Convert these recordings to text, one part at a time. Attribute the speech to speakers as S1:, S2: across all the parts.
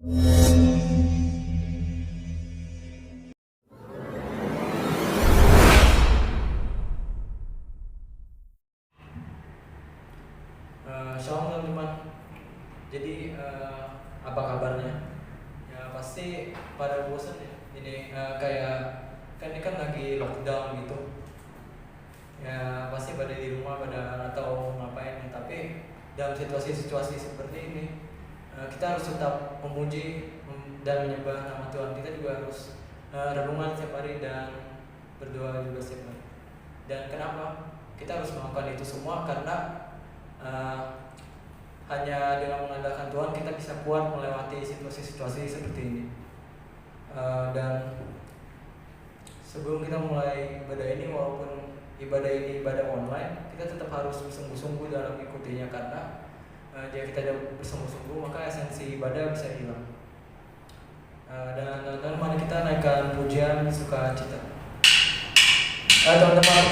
S1: Shalom teman-teman. Jadi apa kabarnya? Ya pasti pada bosan ya. Ini kayak kan ini kan lagi lockdown gitu. Ya pasti pada di rumah pada atau ngapain ya. Tapi dalam situasi-situasi seperti ini kita harus tetap memuji dan menyembah nama Tuhan. Kita juga harus renungan setiap hari dan berdoa juga setiap hari. Dan kenapa kita harus melakukan itu semua? Karena hanya dengan mengandalkan Tuhan kita bisa kuat melewati situasi-situasi seperti ini. Dan sebelum kita mulai ibadah ini, walaupun ibadah ini ibadah online, kita tetap harus bersungguh-sungguh dalam mengikutinya, karena jika kita tidak bersungguh-sungguh maka esensi ibadah bisa hilang. Dan teman-teman, mari kita naikkan pujian sukacita. Teman-teman,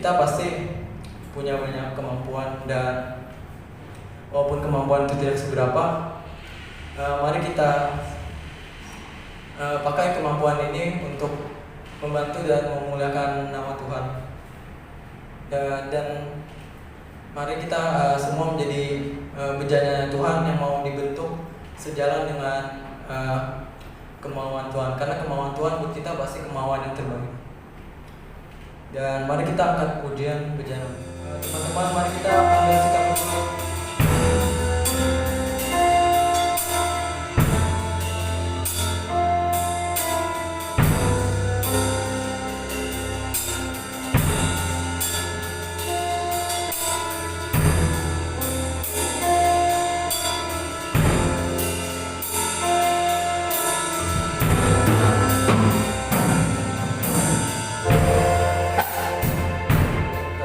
S1: kita pasti punya banyak kemampuan, dan walaupun kemampuan itu tidak seberapa, mari kita pakai kemampuan ini untuk membantu dan memuliakan nama Tuhan. Dan mari kita semua menjadi bejana Tuhan yang mau dibentuk sejalan dengan kemauan Tuhan, karena kemauan Tuhan buat kita pasti kemauan yang terbaik. Dan mari kita angkat pujian bejana. Teman-teman, mari kita ambil sikap dulu.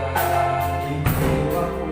S1: Tadi jiwaku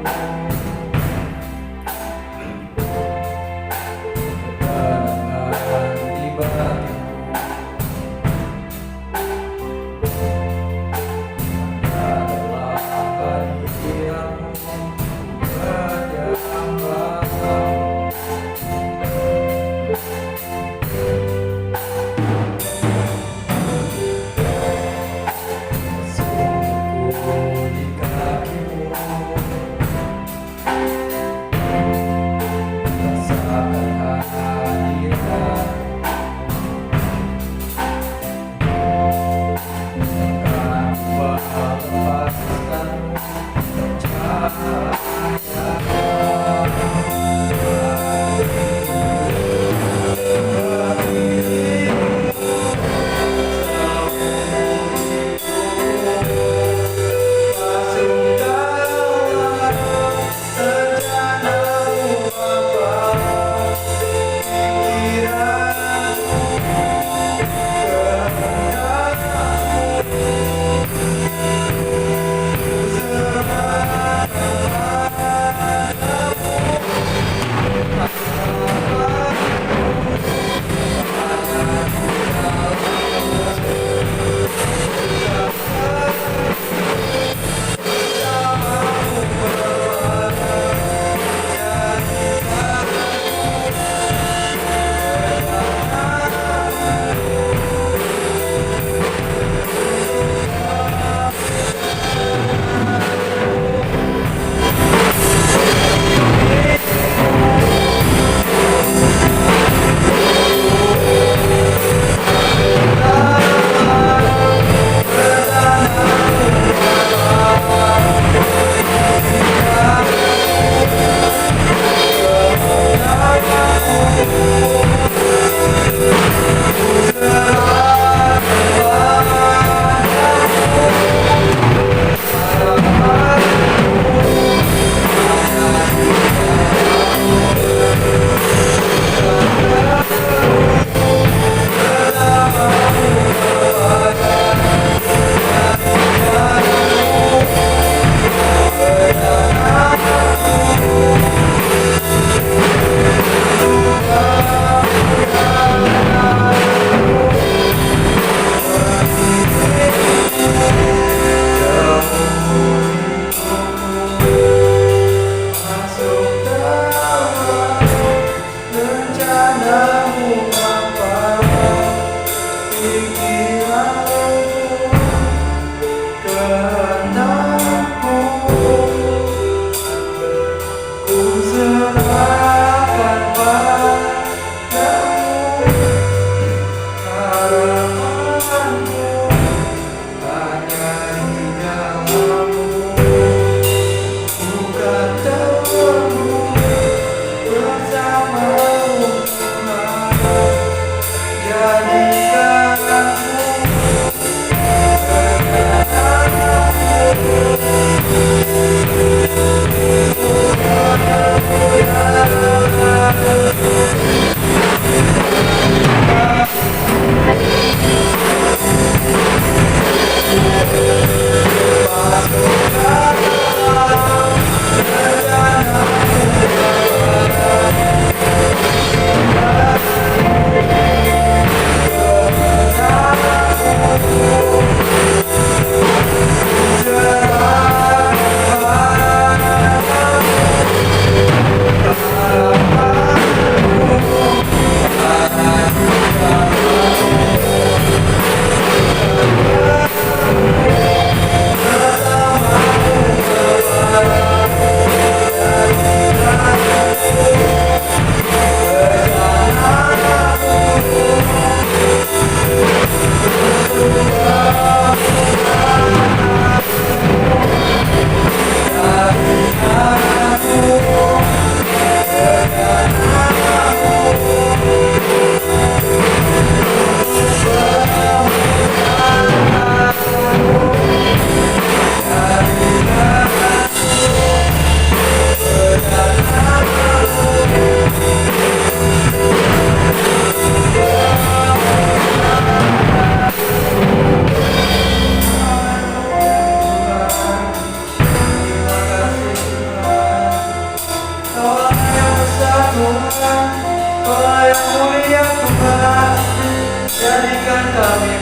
S1: yang kami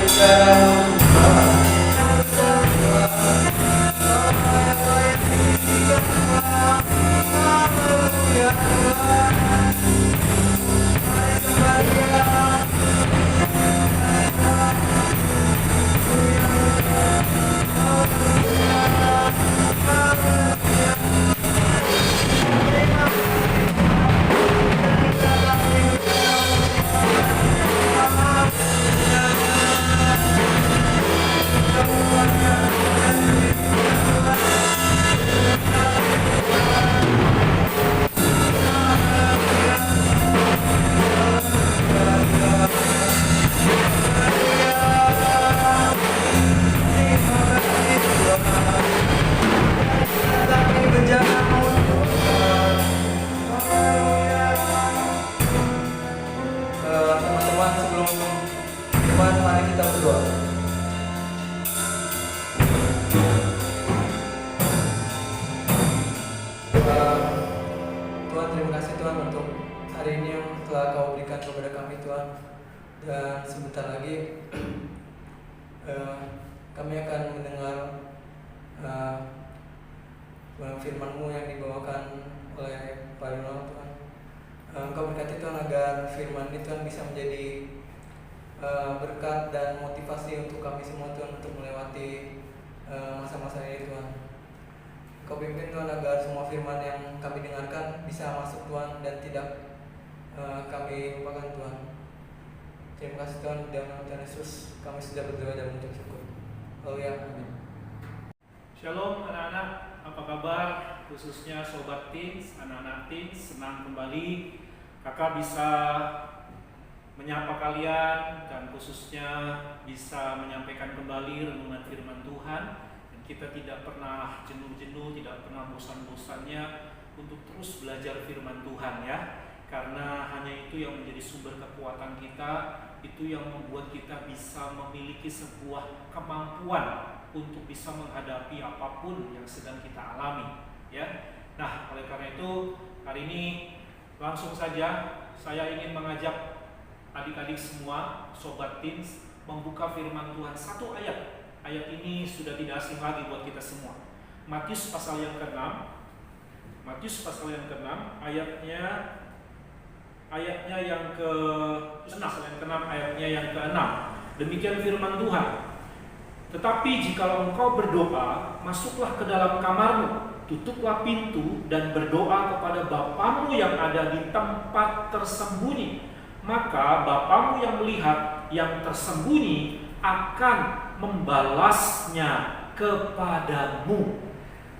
S1: berjalan teman-teman, sebelum Tuhan, mari kita berdoa. Tuhan, terima kasih Tuhan untuk hari ini yang telah Kau berikan kepada kami Tuhan. Dan sebentar lagi kami akan mendengar firman-Mu yang dibawakan oleh Pak Ronald Tuhan. Engkau berkati Tuhan agar firman ini Tuhan bisa menjadi berkat dan motivasi untuk kami semua Tuhan untuk melewati masa-masa ini Tuhan. Kau pimpin Tuhan agar semua firman yang kami dengarkan bisa masuk Tuhan dan tidak kami lupakan Tuhan. Terima kasih Tuhan, di dalam nama Tuhan Yesus kami sudah berdoa dan mengucap syukur. Haleluya, amin.
S2: Shalom anak-anak, apa kabar? Khususnya sobat teens, anak-anak teens, senang kembali kakak bisa menyapa kalian dan khususnya bisa menyampaikan kembali renungan firman Tuhan. Dan kita tidak pernah jenuh-jenuh, tidak pernah bosan-bosannya untuk terus belajar firman Tuhan ya. Karena hanya itu yang menjadi sumber kekuatan kita, itu yang membuat kita bisa memiliki sebuah kemampuan untuk bisa menghadapi apapun yang sedang kita alami ya. Nah, oleh karena itu hari ini langsung saja saya ingin mengajak adik-adik semua, sobat teens, membuka firman Tuhan satu ayat. Ayat ini sudah tidak asing lagi buat kita semua. Matius pasal yang ke-6. Matius pasal yang ke-6 ayatnya yang ke-6, ayatnya yang ke-6. Demikian firman Tuhan. Tetapi jikalau engkau berdoa, masuklah ke dalam kamarmu, tutuplah pintu dan berdoa kepada Bapamu yang ada di tempat tersembunyi. Maka Bapamu yang melihat yang tersembunyi akan membalasnya kepadamu.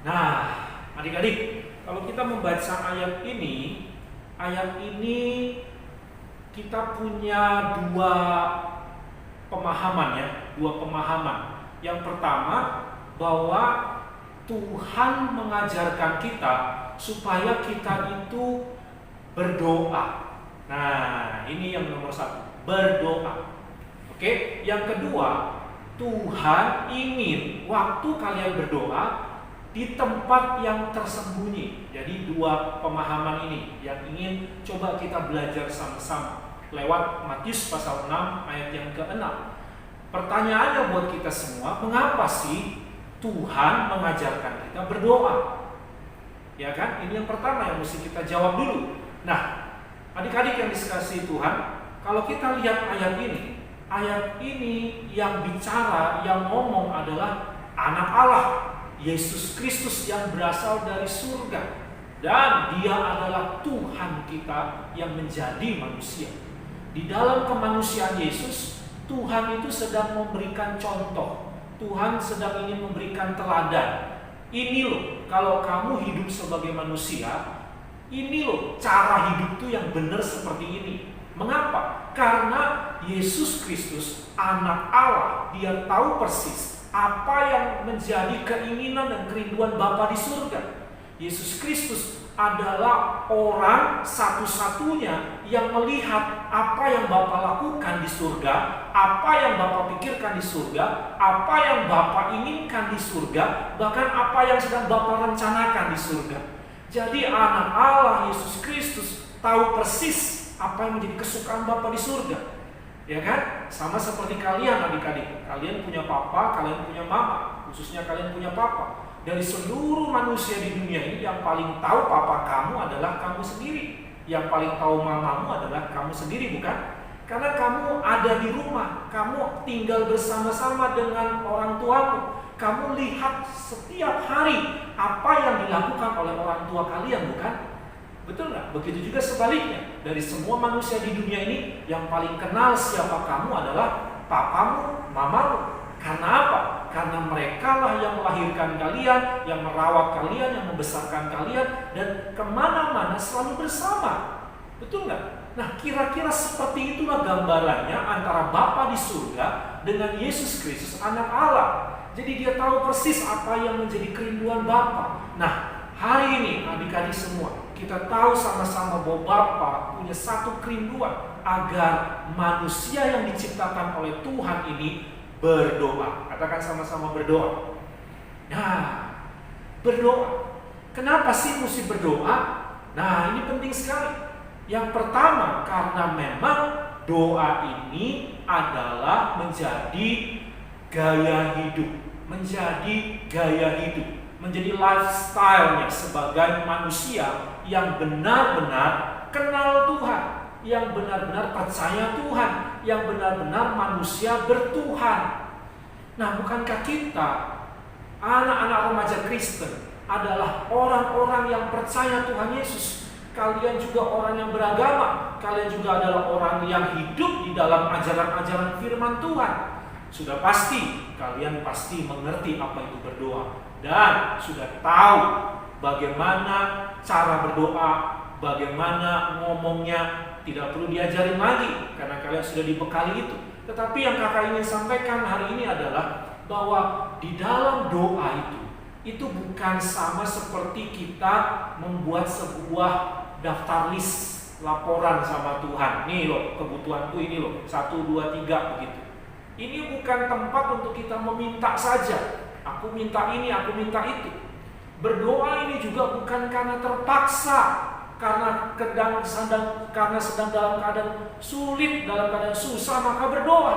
S2: Nah, adik-adik, kalau kita membaca ayat ini kita punya dua pemahaman. Yang pertama, bahwa Tuhan mengajarkan kita supaya kita itu berdoa. Nah, ini yang nomor satu, berdoa. Oke, yang kedua, Tuhan ingin waktu kalian berdoa di tempat yang tersembunyi. Jadi dua pemahaman ini yang ingin coba kita belajar sama-sama lewat Matius pasal 6 ayat yang ke-6. Pertanyaannya buat kita semua, mengapa sih Tuhan mengajarkan kita berdoa? Ya kan? Ini yang pertama yang mesti kita jawab dulu. Nah, adik-adik yang dikasihi Tuhan, kalau kita lihat ayat ini yang bicara, yang ngomong adalah anak Allah, Yesus Kristus yang berasal dari surga. Dan dia adalah Tuhan kita yang menjadi manusia. Di dalam kemanusiaan Yesus, Tuhan itu sedang memberikan contoh. Tuhan sedang ingin memberikan teladan. Ini loh, kalau kamu hidup sebagai manusia, ini loh cara hidup tuh yang benar seperti ini. Mengapa? Karena Yesus Kristus, anak Allah, dia tahu persis apa yang menjadi keinginan dan kerinduan Bapa di surga. Yesus Kristus adalah orang satu-satunya yang melihat apa yang Bapa lakukan di surga, apa yang Bapa pikirkan di surga, apa yang Bapa inginkan di surga, bahkan apa yang sedang Bapa rencanakan di surga. Jadi anak Allah Yesus Kristus tahu persis apa yang menjadi kesukaan Bapa di surga. Ya kan? Sama seperti kalian adik-adik. Kalian punya papa, kalian punya mama. Khususnya kalian punya papa. Dari seluruh manusia di dunia ini, yang paling tahu papa kamu adalah kamu sendiri. Yang paling tahu mamamu adalah kamu sendiri, bukan? Karena kamu ada di rumah, kamu tinggal bersama-sama dengan orang tuamu. Kamu lihat setiap hari apa yang dilakukan oleh orang tua kalian, bukan? Betul nggak? Begitu juga sebaliknya. Dari semua manusia di dunia ini, yang paling kenal siapa kamu adalah papamu, mamamu. Karena apa? Karena mereka lah yang melahirkan kalian, yang merawat kalian, yang membesarkan kalian, dan kemana-mana selalu bersama. Betul nggak? Nah, kira-kira seperti itulah gambarannya antara Bapa di surga dengan Yesus Kristus, anak Allah. Jadi dia tahu persis apa yang menjadi kerinduan Bapa. Nah, hari ini adik-adik semua, kita tahu sama-sama bahwa Bapa punya satu kerinduan, agar manusia yang diciptakan oleh Tuhan ini berdoa. Katakan sama-sama berdoa. Nah, berdoa. Kenapa sih mesti berdoa? Nah, ini penting sekali. Yang pertama, karena memang doa ini adalah menjadi gaya hidup, menjadi lifestyle-nya sebagai manusia yang benar-benar kenal Tuhan, yang benar-benar percaya Tuhan, yang benar-benar manusia bertuhan. Nah, bukankah kita, anak-anak remaja Kristen, adalah orang-orang yang percaya Tuhan Yesus? Kalian juga orang yang beragama, kalian juga adalah orang yang hidup di dalam ajaran-ajaran firman Tuhan. Sudah pasti, kalian pasti mengerti apa itu berdoa, dan sudah tahu bagaimana cara berdoa, bagaimana ngomongnya. Tidak perlu diajarin lagi, karena kalian sudah dibekali itu. Tetapi yang kakak ingin sampaikan hari ini adalah bahwa di dalam doa itu bukan sama seperti kita membuat sebuah daftar list laporan sama Tuhan. Nih loh, kebutuhanku ini loh, 1, 2, 3 begitu. Ini bukan tempat untuk kita meminta saja. Aku minta ini, aku minta itu. Berdoa ini juga bukan karena terpaksa, karena sedang dalam keadaan sulit, dalam keadaan susah maka berdoa.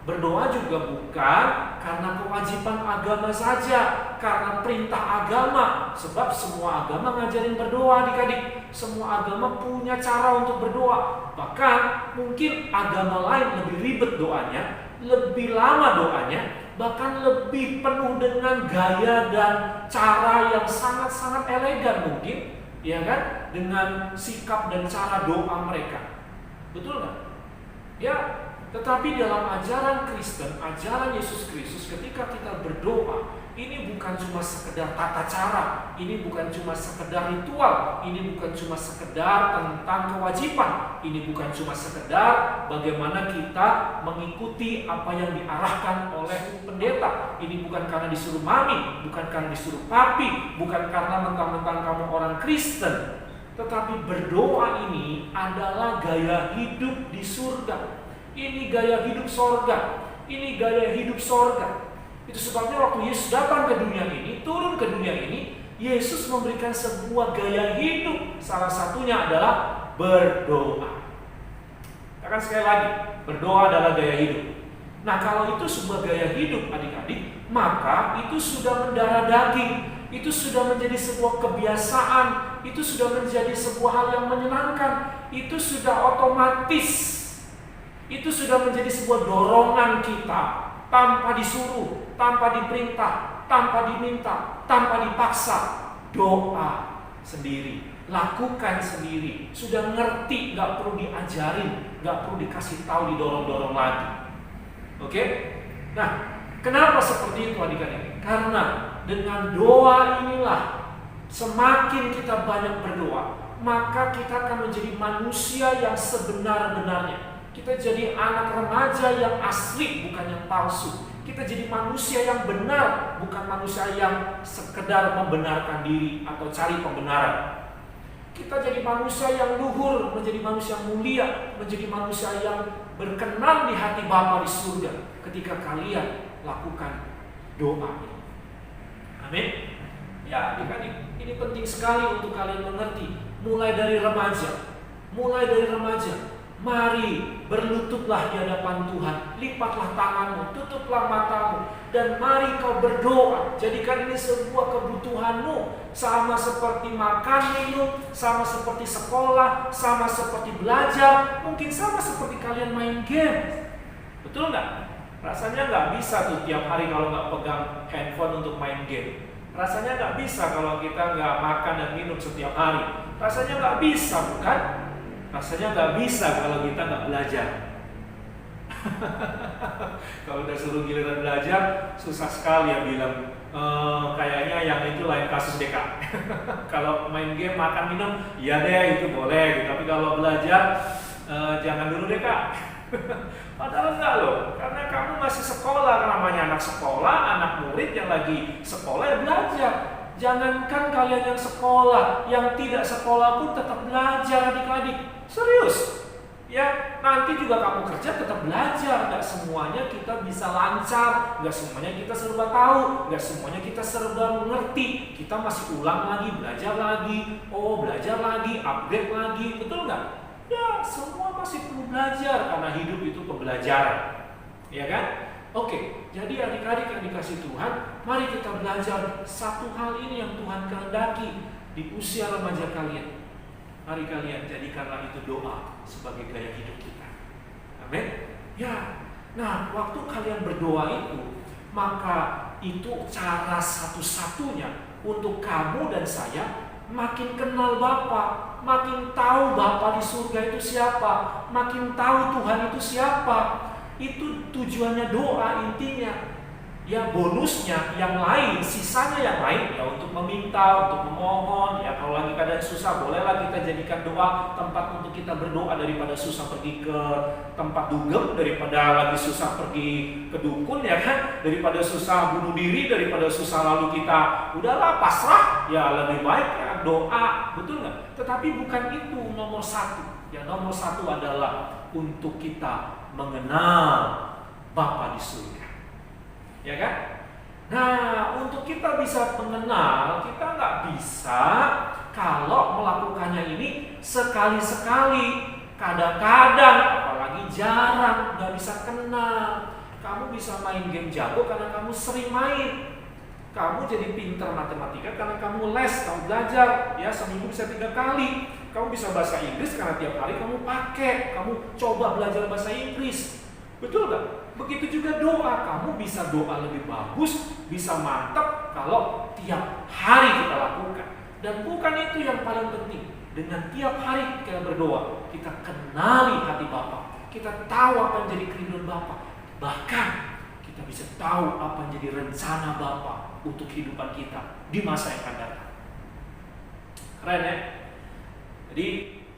S2: Berdoa juga bukan karena kewajiban agama saja, karena perintah agama. Sebab semua agama ngajarin berdoa adik-adik. Semua agama punya cara untuk berdoa. Bahkan mungkin agama lain lebih ribet doanya, lebih lama doanya, bahkan lebih penuh dengan gaya dan cara yang sangat-sangat elegan mungkin, ya kan? Dengan sikap dan cara doa mereka. Betul nggak? Ya. Tetapi dalam ajaran Kristen, ajaran Yesus Kristus, ketika kita berdoa, ini bukan cuma sekedar tata cara, ini bukan cuma sekedar ritual, ini bukan cuma sekedar tentang kewajiban, ini bukan cuma sekedar bagaimana kita mengikuti apa yang diarahkan oleh pendeta. Ini bukan karena disuruh mami, bukan karena disuruh papi, bukan karena mentang-mentang kamu orang Kristen. Tetapi berdoa ini adalah gaya hidup di surga. Ini gaya hidup sorga. Ini gaya hidup sorga. Itu sebabnya waktu Yesus datang ke dunia ini, turun ke dunia ini, Yesus memberikan sebuah gaya hidup. Salah satunya adalah berdoa. Katakan sekali lagi, berdoa adalah gaya hidup. Nah, kalau itu sebuah gaya hidup adik-adik, maka itu sudah mendarah daging. Itu sudah menjadi sebuah kebiasaan. Itu sudah menjadi sebuah hal yang menyenangkan. Itu sudah otomatis. Itu sudah menjadi sebuah dorongan kita, tanpa disuruh, tanpa diperintah, tanpa diminta, tanpa dipaksa. Doa sendiri, lakukan sendiri. Sudah ngerti, gak perlu diajarin, gak perlu dikasih tahu, didorong-dorong lagi. Oke? Nah, kenapa seperti itu adik-adik? Karena dengan doa inilah, semakin kita banyak berdoa, maka kita akan menjadi manusia yang sebenar-benarnya. Kita jadi anak remaja yang asli, bukan yang palsu. Kita jadi manusia yang benar, bukan manusia yang sekedar membenarkan diri atau cari pembenaran. Kita jadi manusia yang luhur, menjadi manusia yang mulia, menjadi manusia yang berkenan di hati Bapa di surga ketika kalian lakukan doa ini. Amin. Ya, adik-adik, ini penting sekali untuk kalian mengerti. Mulai dari remaja. Mari berlututlah di hadapan Tuhan, lipatlah tanganmu, tutuplah matamu, dan mari kau berdoa. Jadikan ini sebuah kebutuhanmu, sama seperti makan, minum, sama seperti sekolah, sama seperti belajar, mungkin sama seperti kalian main game. Betul nggak? Rasanya nggak bisa tuh tiap hari kalau nggak pegang handphone untuk main game. Rasanya nggak bisa kalau kita nggak makan dan minum setiap hari. Rasanya nggak bisa, bukan? Rasanya nggak bisa kalau kita nggak belajar. Kalau udah suruh giliran belajar, susah sekali ya bilang, kayaknya yang itu lain kasus deh kak. Kalau main game, makan, minum, ya deh itu boleh. Tapi kalau belajar, jangan dulu deh kak. Padahal enggak loh, karena kamu masih sekolah, namanya anak sekolah, anak murid yang lagi sekolah ya belajar. Jangankan kalian yang sekolah, yang tidak sekolah pun tetap belajar adik-adik. Serius. Ya, nanti juga kamu kerja tetap belajar. Gak semuanya kita bisa lancar, gak semuanya kita serba tahu, gak semuanya kita serba mengerti. Kita masih ulang lagi, belajar lagi, belajar lagi, upgrade lagi, betul nggak? Ya, semua masih perlu belajar karena hidup itu pembelajaran. Ya kan? Oke, jadi adik-adik yang dikasih Tuhan, mari kita belajar satu hal ini yang Tuhan kehendaki di usia remaja kalian. Mari kalian jadikanlah itu doa sebagai gaya hidup kita. Amin. Ya. Nah, waktu kalian berdoa itu, maka itu cara satu-satunya untuk kamu dan saya makin kenal Bapa, makin tahu Bapa di surga itu siapa, makin tahu Tuhan itu siapa. Itu tujuannya doa intinya. Ya bonusnya yang lain, sisanya yang lain ya untuk meminta, untuk memohon. Ya kalau lagi keadaan susah, bolehlah kita jadikan doa tempat untuk kita berdoa, daripada susah pergi ke tempat dugem, daripada lagi susah pergi ke dukun ya kan, daripada susah bunuh diri, daripada susah lalu kita udahlah pasrah, ya lebih baik ya doa, betul nggak? Tetapi bukan itu nomor satu. Ya nomor satu adalah untuk kita mengenal Bapa di surga. Ya kan? Nah, untuk kita bisa mengenal, kita nggak bisa kalau melakukannya ini sekali-sekali, kadang-kadang, apalagi jarang, nggak bisa kenal. Kamu bisa main game jago karena kamu sering main. Kamu jadi pintar matematika karena kamu les, kamu belajar, ya seminggu bisa 3 kali. Kamu bisa bahasa Inggris karena tiap hari kamu pakai, kamu coba belajar bahasa Inggris. Betul nggak? Begitu juga doa, kamu bisa doa lebih bagus, bisa mantap kalau tiap hari kita lakukan. Dan bukan itu yang paling penting. Dengan tiap hari kita berdoa, kita kenali hati Bapa, kita tahu apa yang jadi kerinduan Bapa. Bahkan kita bisa tahu apa yang jadi rencana Bapa untuk kehidupan kita di masa yang akan datang. Keren ya? Jadi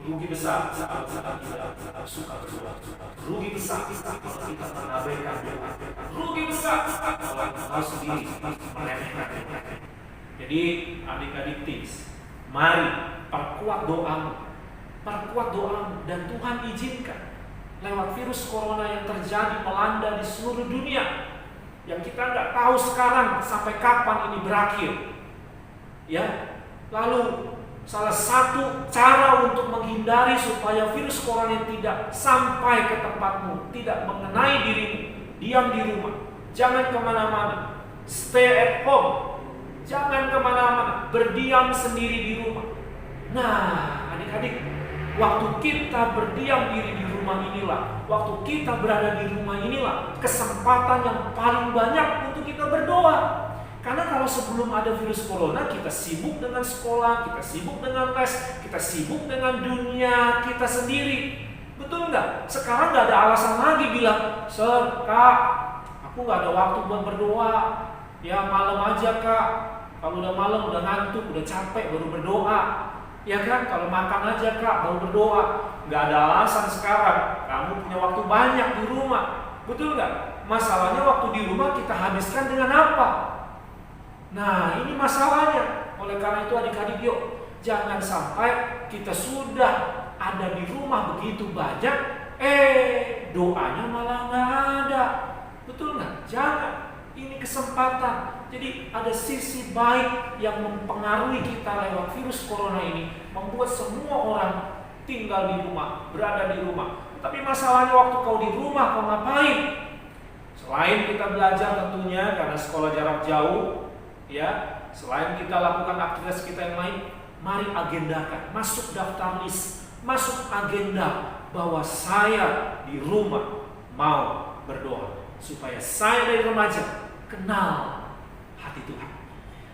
S2: rugi besar saat kita suka berdoa. Rugi besar kalau kita mengabaikan doa. Rugi besar kalau kita sendiri meremehkan. Jadi adik-adik tips, mari perkuat doamu, dan Tuhan izinkan lewat virus corona yang terjadi melanda di seluruh dunia, yang kita nggak tahu sekarang sampai kapan ini berakhir. Ya, lalu salah satu cara untuk menghindari supaya virus corona tidak sampai ke tempatmu, tidak mengenai dirimu, diam di rumah, jangan kemana-mana, stay at home, jangan kemana-mana, berdiam sendiri di rumah. Nah, adik-adik, waktu kita berdiam diri di rumah inilah, waktu kita berada di rumah inilah, kesempatan yang paling banyak untuk kita berdoa. Karena kalau sebelum ada virus corona, kita sibuk dengan sekolah, kita sibuk dengan les, kita sibuk dengan dunia kita sendiri. Betul nggak? Sekarang nggak ada alasan lagi bilang, "Sir, Kak, aku nggak ada waktu buat berdoa. Ya malam aja Kak. Kalau udah malam, udah ngantuk, udah capek, baru berdoa. Ya kan? Kalau makan aja Kak, baru berdoa." Nggak ada alasan sekarang. Kamu punya waktu banyak di rumah. Betul nggak? Masalahnya waktu di rumah kita habiskan dengan apa? Nah, ini masalahnya. Oleh karena itu adik-adik yuk, jangan sampai kita sudah ada di rumah begitu banyak, doanya malah nggak ada. Betul nggak? Jangan. Ini kesempatan. Jadi ada sisi baik yang mempengaruhi kita lewat virus corona ini, membuat semua orang tinggal di rumah, berada di rumah. Tapi masalahnya waktu kau di rumah, kau ngapain? Selain kita belajar tentunya karena sekolah jarak jauh, ya, selain kita lakukan aktivitas kita yang lain, mari agendakan, masuk daftar list, masuk agenda bahwa saya di rumah mau berdoa supaya saya dari remaja kenal hati Tuhan,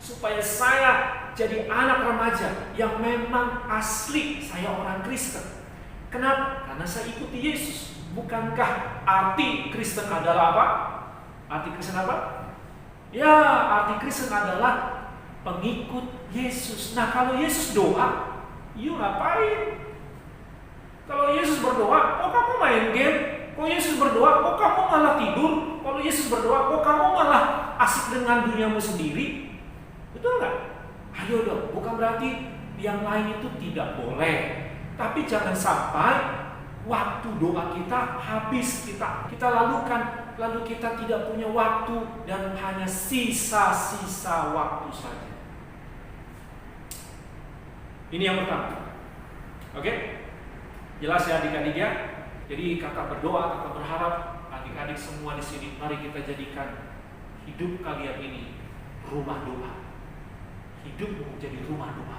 S2: supaya saya jadi anak remaja yang memang asli saya orang Kristen. Kenapa? Karena saya ikuti Yesus. Bukankah arti Kristen adalah apa? Arti Kristen apa? Ya, arti Kristen adalah pengikut Yesus. Nah, kalau Yesus doa, you ngapain? Kalau Yesus berdoa, kok kamu main game? Kalau Yesus berdoa, kok kamu malah tidur? Kalau Yesus berdoa, kok kamu malah asik dengan duniamu sendiri? Betul nggak? Ayo dong, bukan berarti yang lain itu tidak boleh. Tapi jangan sampai waktu doa kita habis, kita lalukan, lalu kita tidak punya waktu dan hanya sisa-sisa waktu saja. Ini yang pertama. Oke? Jelas ya adik-adik ya? Jadi kakak berdoa, kakak berharap adik-adik semua di sini, mari kita jadikan hidup kalian ini rumah doa. Hidupmu jadi rumah doa.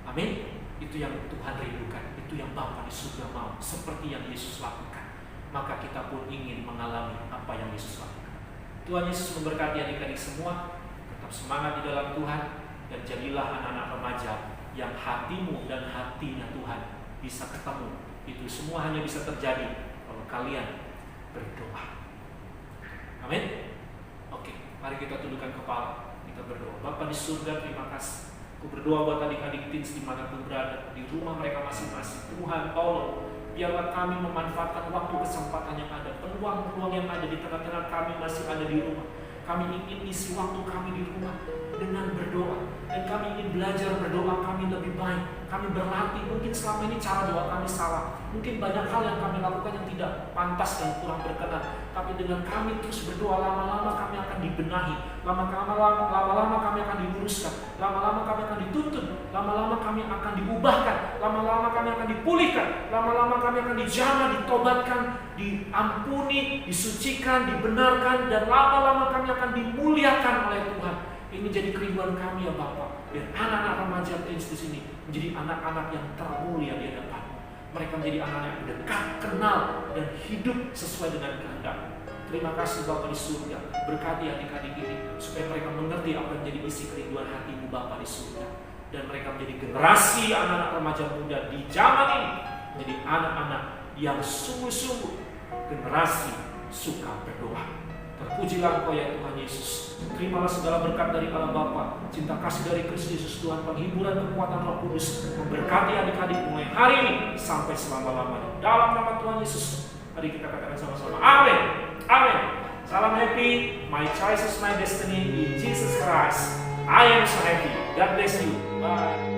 S2: Amin. Itu yang Tuhan rindukan, itu yang Bapa di surga mau, seperti yang Yesus lakukan. Maka kita pun ingin mengalami apa yang Yesus lakukan. Tuhan Yesus memberkati adik-adik semua. Tetap semangat di dalam Tuhan, dan jadilah anak-anak remaja yang hatimu dan hatinya Tuhan bisa ketemu. Itu semua hanya bisa terjadi kalau kalian berdoa. Amin. Oke, mari kita tundukkan kepala, kita berdoa. Bapa di surga, terima kasih. Aku berdoa buat adik-adik teens dimanapun berada, di rumah mereka masing-masing. Tuhan, tolong, biarlah kami memanfaatkan waktu kesempatan yang ada, peluang-peluang yang ada di tengah-tengah kami masih ada di rumah. Kami ingin isi waktu kami di rumah dengan berdoa, dan kami ingin belajar berdoa kami lebih baik. Kami berlatih, mungkin selama ini cara doa kami salah, mungkin banyak hal yang kami lakukan yang tidak pantas dan kurang berkenan. Tapi dengan kami terus berdoa, lama-lama kami akan dibenahi, lama-lama kami akan diluruskan, lama-lama kami akan dituntun, lama-lama kami akan diubahkan, lama-lama kami akan dipulihkan, lama-lama kami akan dijamah, ditobatkan, diampuni, disucikan, dibenarkan, dan lama-lama kami akan dimuliakan oleh Tuhan. Ini jadi kerinduan kami ya Bapak. Biar anak-anak remaja teens di sini menjadi anak-anak yang termulia di hadapan. Mereka menjadi anak-anak yang dekat, kenal, dan hidup sesuai dengan kehendak. Terima kasih Bapak di surga. Berkati adik-adik ini supaya mereka mengerti apa yang menjadi isi kerinduan hatimu Bapak di surga. Dan mereka menjadi generasi anak-anak remaja muda di zaman ini, menjadi anak-anak yang sungguh-sungguh generasi suka berdoa. Terpujilah Engkau ya Tuhan Yesus. Terimalah segala berkat dari Allah Bapa, cinta kasih dari Kristus Yesus Tuhan, penghiburan kekuatan Roh Kudus memberkati adik-adik mulai hari ini sampai selama-lamanya. Dalam nama Tuhan Yesus, mari kita katakan sama-sama. Amin. Amin. Salam happy. My choice is my destiny in Jesus Christ. I am so happy. God bless you. Bye.